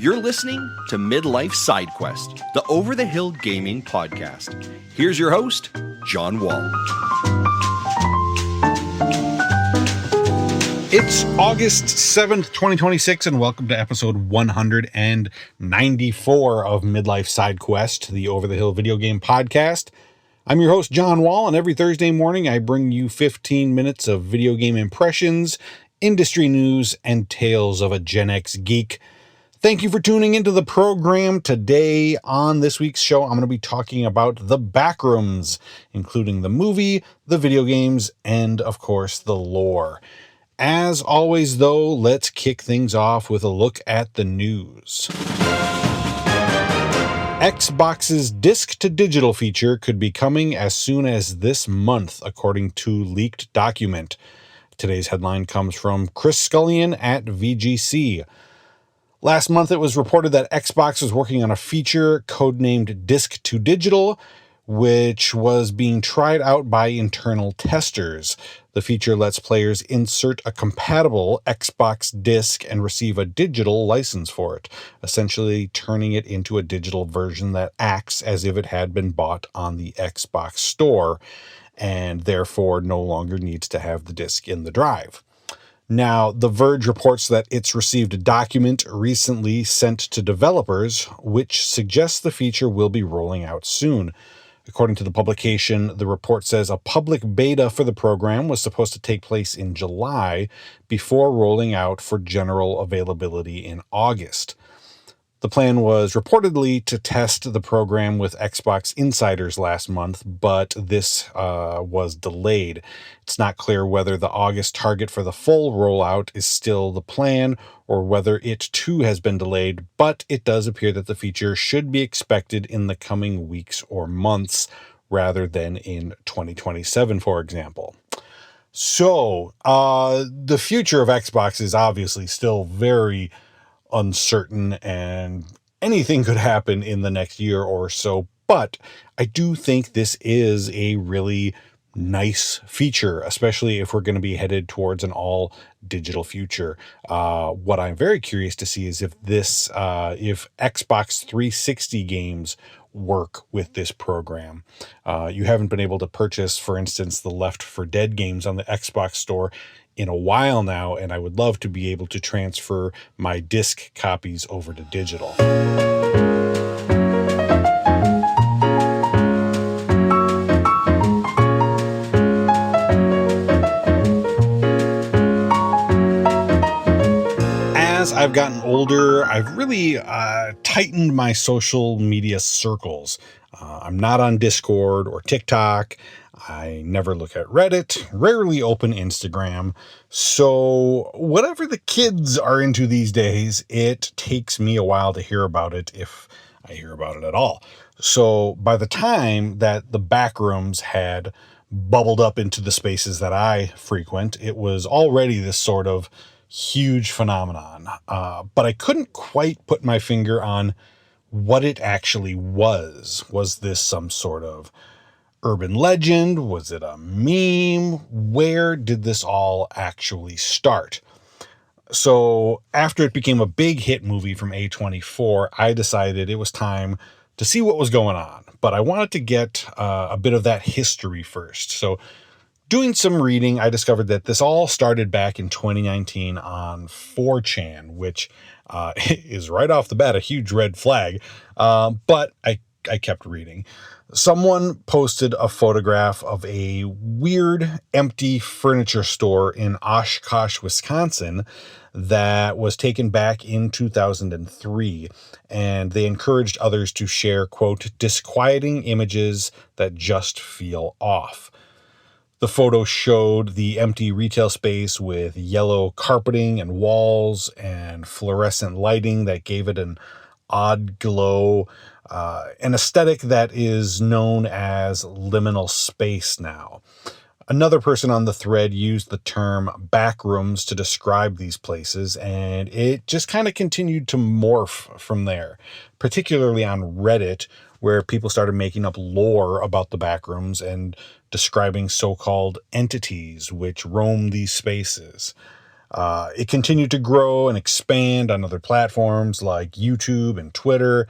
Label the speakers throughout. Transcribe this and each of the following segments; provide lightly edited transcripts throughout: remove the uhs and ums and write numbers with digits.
Speaker 1: You're listening to Midlife Side Quest, the Over the Hill Gaming Podcast. Here's your host, John Wall.
Speaker 2: It's August 7th, 2026, and welcome to episode 194 of Midlife Side Quest, the Over the Hill video game podcast. I'm your host, John Wall, and every Thursday morning I bring you 15 minutes of video game impressions, industry news, and tales of a Gen X geek. Thank you for tuning into the program. Today on this week's show, I'm going to be talking about the Backrooms, including the movie, the video games, and of course the lore. As always, though, let's kick things off with a look at the news. Xbox's disc-to-digital feature could be coming as soon as this month, according to leaked document. Today's headline comes from Chris Scullion at VGC. Last month, it was reported that Xbox was working on a feature codenamed Disc-to-Digital, which was being tried out by internal testers. The feature lets players insert a compatible Xbox disc and receive a digital license for it, essentially turning it into a digital version that acts as if it had been bought on the Xbox store, and therefore no longer needs to have the disc in the drive. Now, The Verge reports that it's received a document recently sent to developers, which suggests the feature will be rolling out soon. According to the publication, the report says a public beta for the program was supposed to take place in July before rolling out for general availability in August. The plan was reportedly to test the program with Xbox insiders last month, but this was delayed. It's not clear whether the August target for the full rollout is still the plan or whether it too has been delayed, but it does appear that the feature should be expected in the coming weeks or months rather than in 2027, for example. So, the future of Xbox is obviously still very uncertain, and anything could happen in the next year or so, but I do think this is a really nice feature, especially if we're going to be headed towards an all digital future. What I'm very curious to see is if Xbox 360 games work with this program. You haven't been able to purchase, for instance, the Left 4 Dead games on the Xbox store in a while now, and I would love to be able to transfer my disc copies over to digital. As I've gotten older, I've really tightened my social media circles. I'm not on Discord or TikTok. I never look at Reddit, rarely open Instagram. So whatever the kids are into these days, it takes me a while to hear about it, if I hear about it at all. So by the time that the Backrooms had bubbled up into the spaces that I frequent, it was already this sort of huge phenomenon. But I couldn't quite put my finger on what it actually was. Was this some sort of urban legend? Was it a meme? Where did this all actually start? So after it became a big hit movie from A24, I decided it was time to see what was going on. But I wanted to get a bit of that history first. So doing some reading, I discovered that this all started back in 2019 on 4chan, which is right off the bat a huge red flag. But I kept reading. Someone posted a photograph of a weird empty furniture store in Oshkosh, Wisconsin that was taken back in 2003, and they encouraged others to share, quote, disquieting images that just feel off. The photo showed the empty retail space with yellow carpeting and walls and fluorescent lighting that gave it an odd glow, an aesthetic that is known as liminal space now. Another person on the thread used the term backrooms to describe these places, and it just kind of continued to morph from there, particularly on Reddit, where people started making up lore about the backrooms and describing so-called entities which roam these spaces. It continued to grow and expand on other platforms like YouTube and Twitter.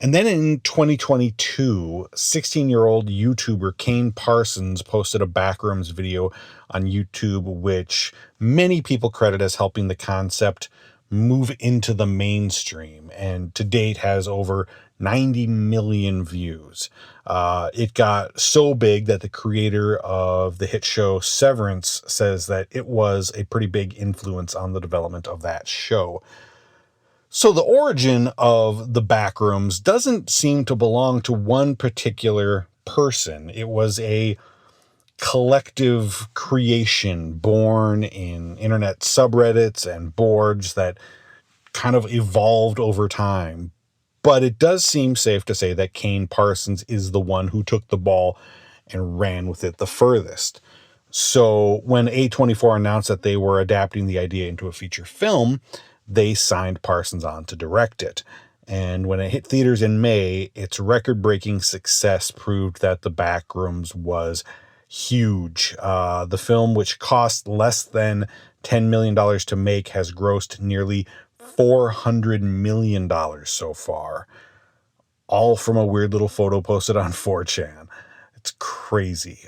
Speaker 2: And then in 2022, 16-year-old YouTuber Kane Parsons posted a Backrooms video on YouTube, which many people credit as helping the concept move into the mainstream, and to date has over 90 million views. It got so big that the creator of the hit show Severance says that it was a pretty big influence on the development of that show. So the origin of the Backrooms doesn't seem to belong to one particular person. It was a collective creation born in internet subreddits and boards that kind of evolved over time. But it does seem safe to say that Kane Parsons is the one who took the ball and ran with it the furthest. So when A24 announced that they were adapting the idea into a feature film, they signed Parsons on to direct it. And when it hit theaters in May, its record-breaking success proved that The Backrooms was huge. The film, which cost less than $10 million to make, has grossed nearly $400 million so far. All from a weird little photo posted on 4chan. It's crazy.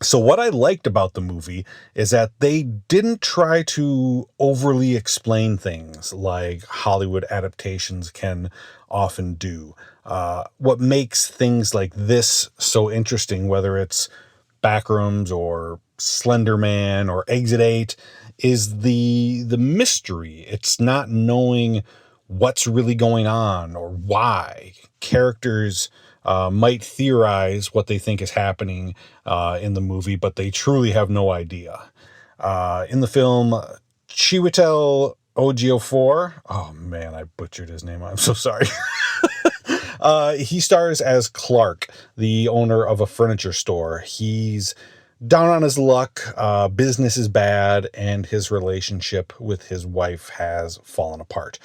Speaker 2: So what I liked about the movie is that they didn't try to overly explain things like Hollywood adaptations can often do. What makes things like this so interesting, whether it's Backrooms or Slender Man or Exit 8, is the mystery. It's not knowing what's really going on or why. Characters might theorize what they think is happening in the movie, but they truly have no idea. In the film, Chiwetel Ejiofor, oh man, I butchered his name. I'm so sorry. He stars as Clark, the owner of a furniture store. He's down on his luck, business is bad, and his relationship with his wife has fallen apart.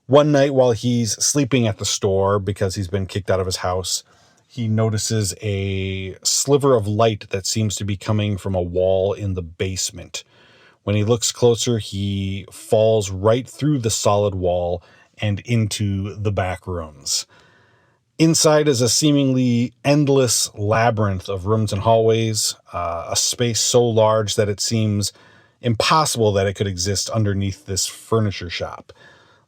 Speaker 2: One night while he's sleeping at the store because he's been kicked out of his house, he notices a sliver of light that seems to be coming from a wall in the basement. When he looks closer, he falls right through the solid wall and into the back rooms. Inside is a seemingly endless labyrinth of rooms and hallways, a space so large that it seems impossible that it could exist underneath this furniture shop.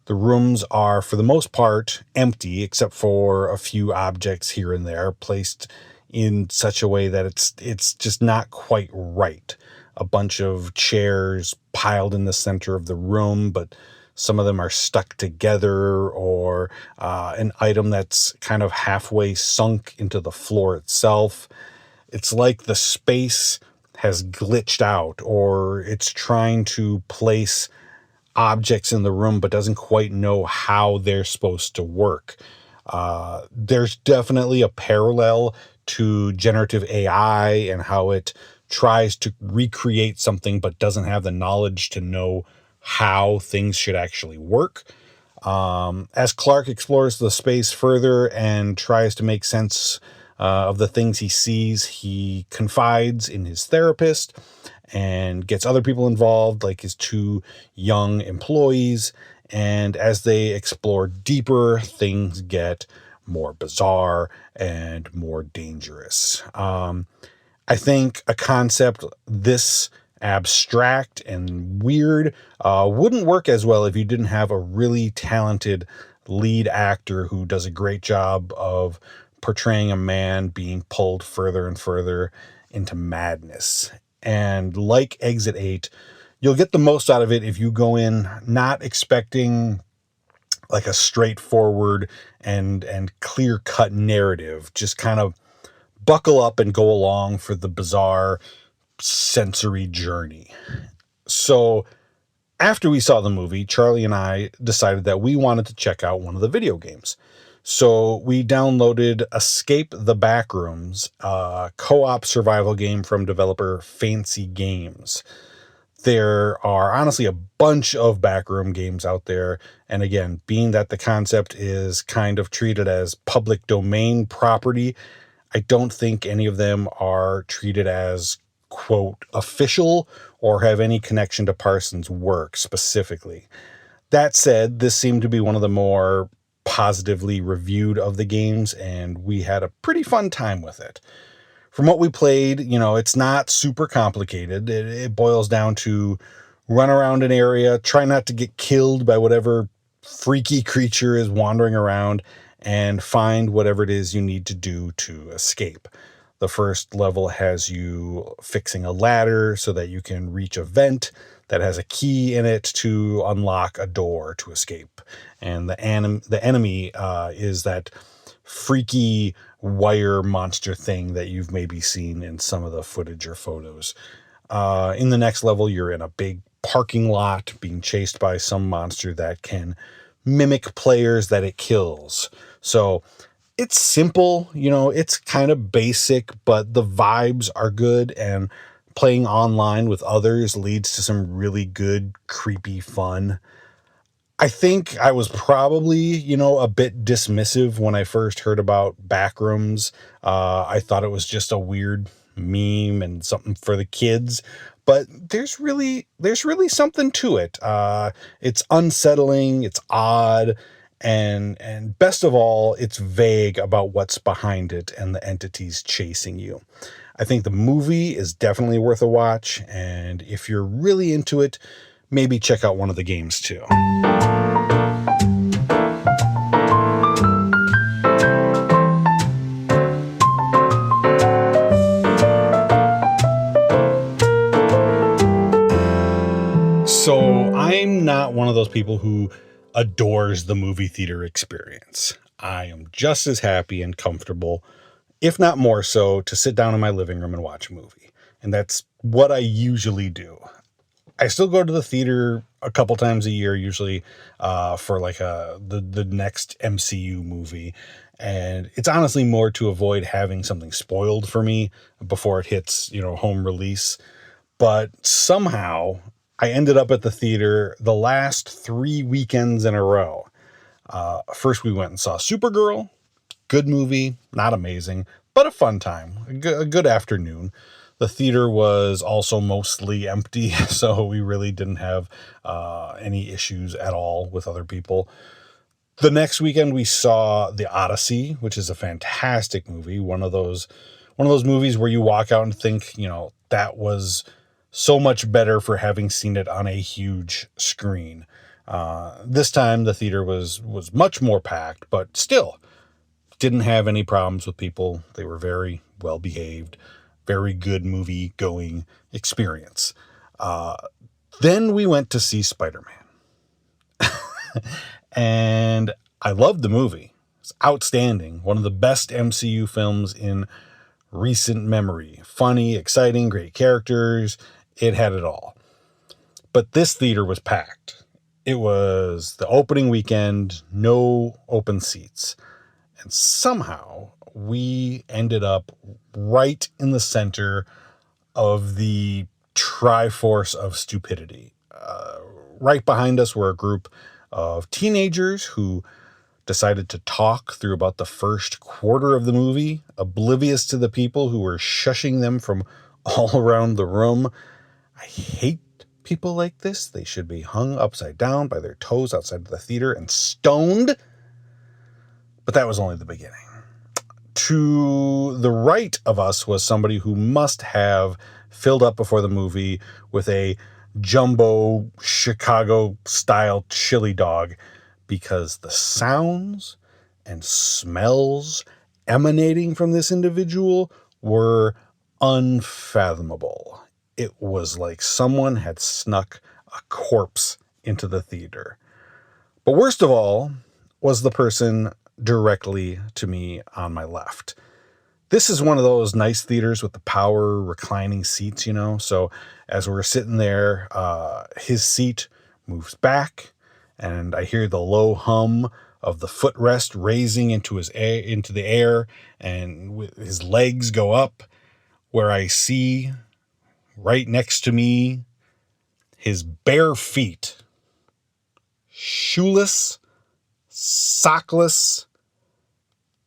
Speaker 2: The rooms are, for the most part, empty, except for a few objects here and there, placed in such a way that it's just not quite right. A bunch of chairs piled in the center of the room, but some of them are stuck together, or an item that's kind of halfway sunk into the floor itself. It's like the space has glitched out, or it's trying to place objects in the room but doesn't quite know how they're supposed to work. There's definitely a parallel to generative AI and how it tries to recreate something but doesn't have the knowledge to know how things should actually work. As Clark explores the space further and tries to make sense of the things he sees, he confides in his therapist and gets other people involved, like his two young employees. And as they explore deeper, things get more bizarre and more dangerous. I think a concept this abstract and weird wouldn't work as well if you didn't have a really talented lead actor who does a great job of portraying a man being pulled further and further into madness. And like Exit 8, you'll get the most out of it if you go in not expecting like a straightforward and clear-cut narrative. Just kind of buckle up and go along for the bizarre sensory journey. So after we saw the movie, Charlie and I decided that we wanted to check out one of the video games. So we downloaded Escape the Backrooms, a co-op survival game from developer Fancy Games. There are honestly a bunch of backroom games out there. And again, being that the concept is kind of treated as public domain property, I don't think any of them are treated as quote, official or have any connection to Parsons' work specifically. That said, this seemed to be one of the more positively reviewed of the games, and we had a pretty fun time with it. From what we played, it's not super complicated. It boils down to run around an area, try not to get killed by whatever freaky creature is wandering around, and find whatever it is you need to do to escape. The first level has you fixing a ladder so that you can reach a vent that has a key in it to unlock a door to escape. And the enemy is that freaky wire monster thing that you've maybe seen in some of the footage or photos. In the next level, you're in a big parking lot being chased by some monster that can mimic players that it kills. So it's simple, it's kind of basic, but the vibes are good, and playing online with others leads to some really good, creepy fun. I think I was probably, a bit dismissive when I first heard about Backrooms. I thought it was just a weird meme and something for the kids, but there's really something to it. It's unsettling, it's odd, and best of all, it's vague about what's behind it and the entities chasing you. I think the movie is definitely worth a watch, and if you're really into it, maybe check out one of the games too. So I'm not one of those people who adores the movie theater experience. I am just as happy and comfortable, if not more so, to sit down in my living room and watch a movie. And that's what I usually do. I still go to the theater a couple times a year, usually for like the next MCU movie. And it's honestly more to avoid having something spoiled for me before it hits, home release. But somehow I ended up at the theater the last 3 weekends in a row. First we went and saw Supergirl. Good movie, not amazing, but a fun time, a good afternoon. The theater was also mostly empty, so we really didn't have any issues at all with other people. The next weekend we saw The Odyssey, which is a fantastic movie. One of those movies where you walk out and think, that was so much better for having seen it on a huge screen. This time the theater was much more packed, but still didn't have any problems with people. They were very well behaved, very good movie going experience. Then we went to see Spider-Man. And I loved the movie. It's outstanding. One of the best MCU films in recent memory. Funny, exciting, great characters. It had it all. But this theater was packed. It was the opening weekend, no open seats. And somehow we ended up right in the center of the Triforce of stupidity. Right behind us were a group of teenagers who decided to talk through about the first quarter of the movie, oblivious to the people who were shushing them from all around the room. I hate people like this. They should be hung upside down by their toes outside of the theater and stoned. But that was only the beginning. To the right of us was somebody who must have filled up before the movie with a jumbo Chicago-style chili dog, because the sounds and smells emanating from this individual were unfathomable. It was like someone had snuck a corpse into the theater. But worst of all was the person directly to me on my left. This is one of those nice theaters with the power reclining seats, so as we're sitting there, his seat moves back, and I hear the low hum of the footrest raising into the air, and his legs go up, where I see right next to me his bare feet, shoeless, sockless,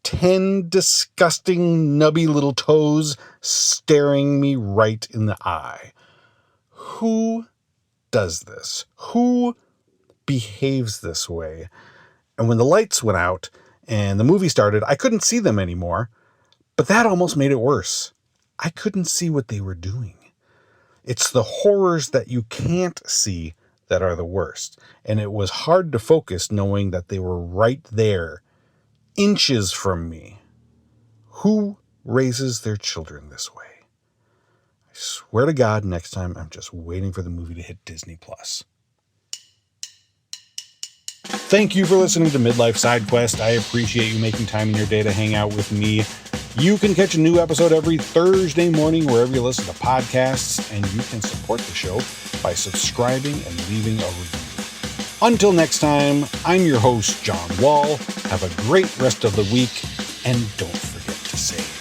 Speaker 2: 10 disgusting, nubby little toes staring me right in the eye. Who does this? Who behaves this way? And when the lights went out and the movie started, I couldn't see them anymore, but that almost made it worse. I couldn't see what they were doing. It's the horrors that you can't see that are the worst. And it was hard to focus knowing that they were right there, inches from me. Who raises their children this way? I swear to God, next time I'm just waiting for the movie to hit Disney+. Thank you for listening to Midlife Side Quest. I appreciate you making time in your day to hang out with me. You can catch a new episode every Thursday morning wherever you listen to podcasts, and you can support the show by subscribing and leaving a review. Until next time, I'm your host, John Wall. Have a great rest of the week, and don't forget to save.